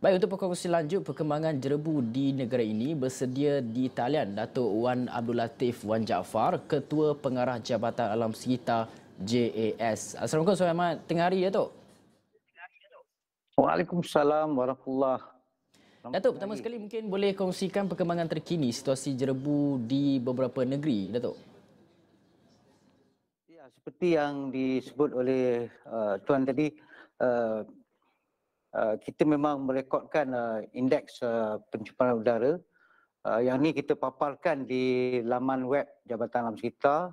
Baik, untuk perkongsi lanjut perkembangan jerebu di negara ini, bersedia di talian Datuk Wan Abdul Latif Wan Jaafar, Ketua Pengarah Jabatan Alam Sekitar JAS. Assalamualaikum, selamat tengah hari, Datuk. Waalaikumsalam warahmatullahi. Selamat Datuk, tengah pertama hari. sekali mungkin boleh kongsikan perkembangan terkini situasi jerebu di beberapa negeri, Datuk. Ya, seperti yang disebut oleh Tuan tadi, uh, kita memang merekodkan indeks pencemaran udara. Yang ni kita paparkan di laman web Jabatan Alam Sekitar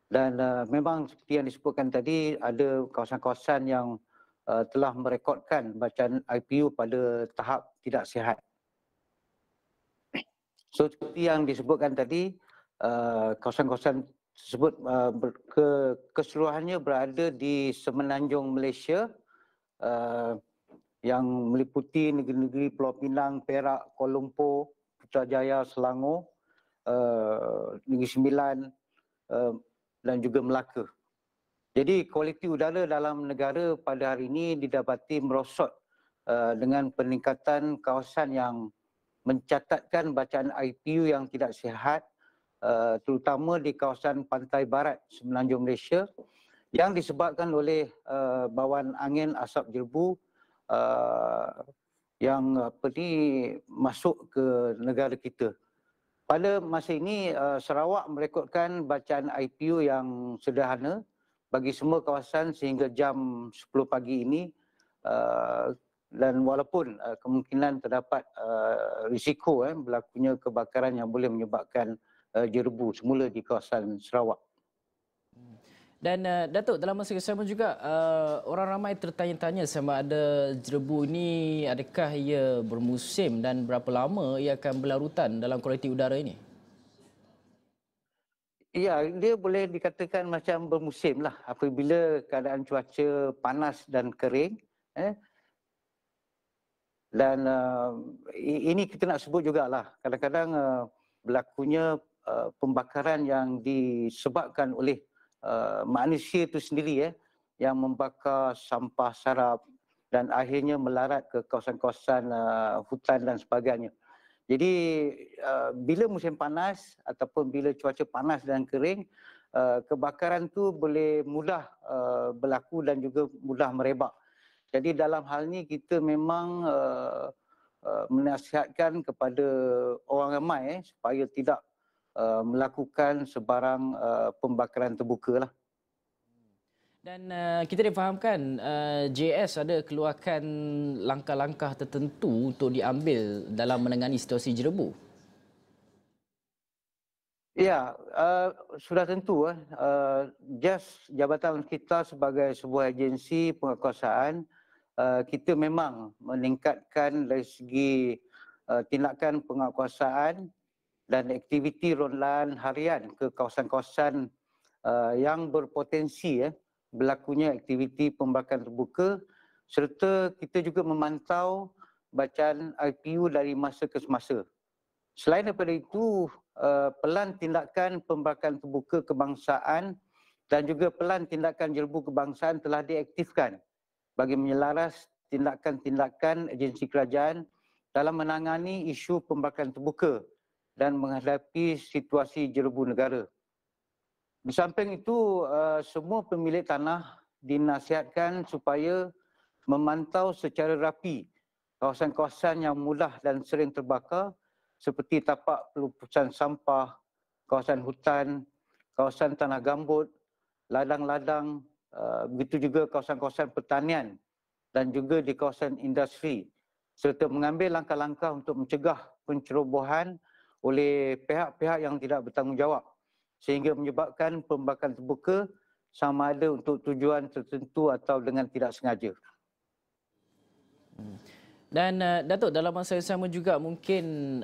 dan memang seperti yang disebutkan tadi, ada kawasan-kawasan yang telah merekodkan bacaan IPU pada tahap tidak sihat. So seperti yang disebutkan tadi, kawasan-kawasan tersebut keseluruhannya berada di semenanjung Malaysia yang meliputi negeri-negeri Pulau Pinang, Perak, Kuala Lumpur, Putrajaya, Selangor, Negeri Sembilan dan juga Melaka. Jadi kualiti udara dalam negara pada hari ini didapati merosot dengan peningkatan kawasan yang mencatatkan bacaan IPU yang tidak sihat, terutama di kawasan pantai barat semenanjung Malaysia yang disebabkan oleh bauan angin asap jerebu yang masuk ke negara kita. Pada masa ini Sarawak merekodkan bacaan IPU yang sederhana bagi semua kawasan sehingga jam 10 pagi ini. Dan walaupun kemungkinan terdapat risiko berlakunya kebakaran yang boleh menyebabkan jerebu semula di kawasan Sarawak. Dan Datuk, dalam masa yang sama juga orang ramai tertanya-tanya sama ada jerebu ini adakah ia bermusim dan berapa lama ia akan berlarutan dalam kualiti udara ini? Ya, dia boleh dikatakan macam bermusim lah apabila keadaan cuaca panas dan kering. Dan ini kita nak sebut jugalah, kadang-kadang berlakunya pembakaran yang disebabkan oleh manusia itu sendiri yang membakar sampah sarap dan akhirnya melarat ke kawasan-kawasan hutan dan sebagainya. Jadi bila musim panas ataupun bila cuaca panas dan kering, kebakaran tu boleh mudah berlaku dan juga mudah merebak. Jadi dalam hal ini kita memang menasihatkan kepada orang ramai supaya tidak melakukan sebarang pembakaran terbuka lah. Dan kita difahamkan JS ada keluarkan langkah-langkah tertentu untuk diambil dalam menangani situasi jerebu. Ya, sudah tentu JAS Jabatan kita sebagai sebuah agensi penguatkuasaan, kita memang meningkatkan dari segi tindakan penguatkuasaan dan aktiviti rondan harian ke kawasan-kawasan yang berpotensi berlakunya aktiviti pembakaran terbuka, serta kita juga memantau bacaan IPU dari masa ke semasa. Selain daripada itu, pelan tindakan pembakaran terbuka kebangsaan dan juga pelan tindakan jerebu kebangsaan telah diaktifkan bagi menyelaras tindakan-tindakan agensi kerajaan dalam menangani isu pembakaran terbuka dan menghadapi situasi jerebu negara. Di samping itu, semua pemilik tanah dinasihatkan supaya memantau secara rapi kawasan-kawasan yang mudah dan sering terbakar seperti tapak pelupusan sampah, kawasan hutan, kawasan tanah gambut, ladang-ladang, begitu juga kawasan-kawasan pertanian dan juga di kawasan industri, serta mengambil langkah-langkah untuk mencegah pencerobohan oleh pihak-pihak yang tidak bertanggungjawab sehingga menyebabkan pembakaran terbuka sama ada untuk tujuan tertentu atau dengan tidak sengaja. Dan Datuk, dalam masa yang sama juga mungkin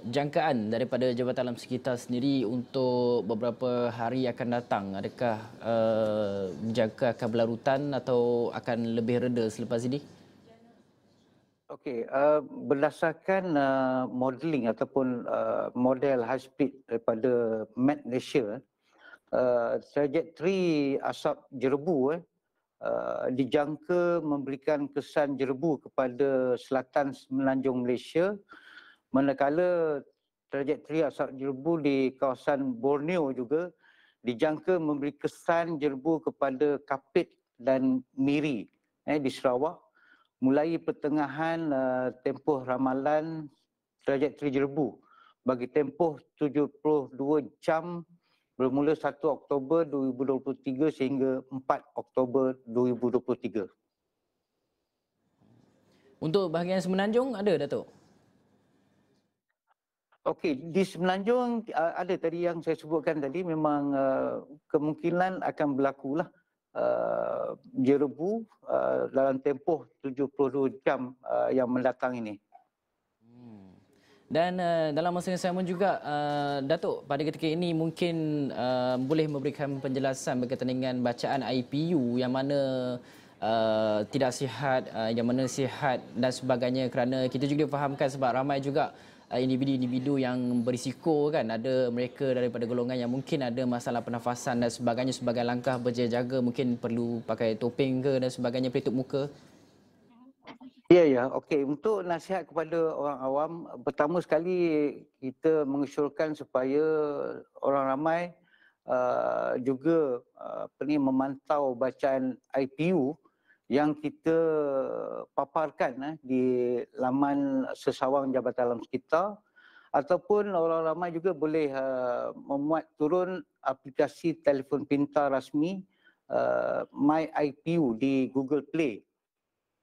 jangkaan daripada Jabatan Alam Sekitar sendiri untuk beberapa hari akan datang, adakah jangka akan berlarutan atau akan lebih reda selepas ini? Okey, berdasarkan modeling ataupun model high speed daripada Met Malaysia, trajektori asap jerebu dijangka memberikan kesan jerebu kepada selatan semenanjung Malaysia, manakala trajektori asap jerebu di kawasan Borneo juga dijangka memberi kesan jerebu kepada Kapit dan Miri di Sarawak mulai pertengahan tempoh ramalan trajektori jerebu bagi tempoh 72 jam bermula 1 Oktober 2023 sehingga 4 Oktober 2023. Untuk bahagian Semenanjung ada, Datuk? Okey, di Semenanjung ada tadi yang saya sebutkan tadi, memang kemungkinan akan berlakulah jerebu dalam tempoh 72 jam yang mendatang ini. Dan dalam masa yang sama juga, Datuk, pada ketika ini mungkin boleh memberikan penjelasan berkaitan dengan bacaan IPU yang mana tidak sihat, yang mana sihat dan sebagainya, kerana kita juga fahamkan sebab ramai juga individu-individu yang berisiko kan, ada mereka daripada golongan yang mungkin ada masalah pernafasan dan sebagainya, sebagai langkah berjaga-jaga mungkin perlu pakai topeng ke dan sebagainya, pelitup muka. Ya. Okey, untuk nasihat kepada orang awam, pertama sekali kita mengusulkan supaya orang ramai juga memantau bacaan IPU yang kita paparkan di laman sesawang Jabatan Alam Sekitar, ataupun orang ramai juga boleh memuat turun aplikasi telefon pintar rasmi My IPU di Google Play.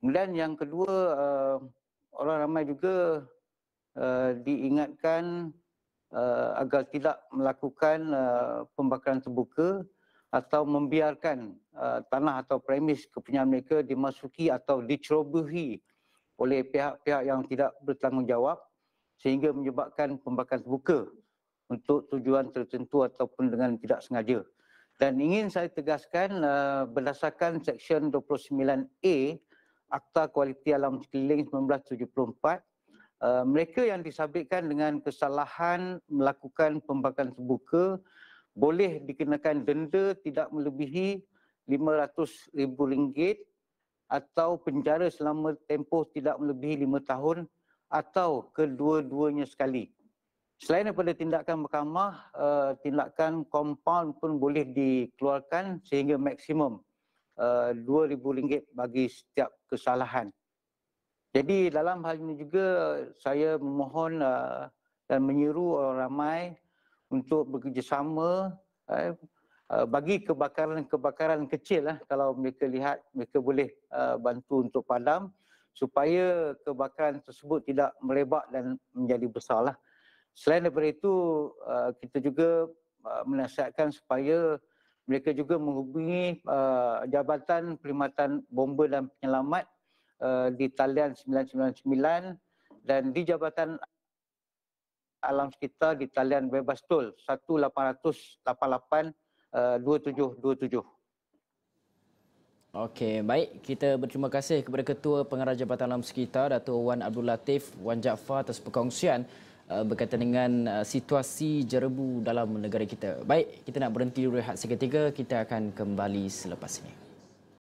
Kemudian yang kedua, orang ramai juga diingatkan agar tidak melakukan pembakaran terbuka atau membiarkan tanah atau premis kepunyaan mereka dimasuki atau dicerobohi oleh pihak-pihak yang tidak bertanggungjawab sehingga menyebabkan pembakaran terbuka untuk tujuan tertentu ataupun dengan tidak sengaja. Dan ingin saya tegaskan berdasarkan Seksyen 29A Akta Kualiti Alam Sekeliling 1974, mereka yang disabitkan dengan kesalahan melakukan pembakaran terbuka boleh dikenakan denda tidak melebihi RM500,000 atau penjara selama tempoh tidak melebihi 5 tahun atau kedua-duanya sekali. Selain daripada tindakan mahkamah, tindakan kompaun pun boleh dikeluarkan sehingga maksimum RM2,000 bagi setiap kesalahan. Jadi dalam hal ini juga saya memohon dan menyeru orang ramai untuk bekerjasama bagi kebakaran kecil kalau mereka lihat, mereka boleh bantu untuk padam supaya kebakaran tersebut tidak merebak dan menjadi besarlah. Selain daripada itu, kita juga menasihatkan supaya mereka juga menghubungi Jabatan Perkhidmatan Bomba dan Penyelamat di talian 999 dan di Jabatan Alam Sekitar di talian bebas tol 1-800-88-2727. Okey, baik. Kita berterima kasih kepada Ketua Pengarah Jabatan Alam Sekitar, Dato' Wan Abdul Latif Wan Jaafar atas perkongsian berkaitan dengan situasi jerebu dalam negara kita. Baik, kita nak berhenti dulu rehat seketika. Kita akan kembali selepas ini.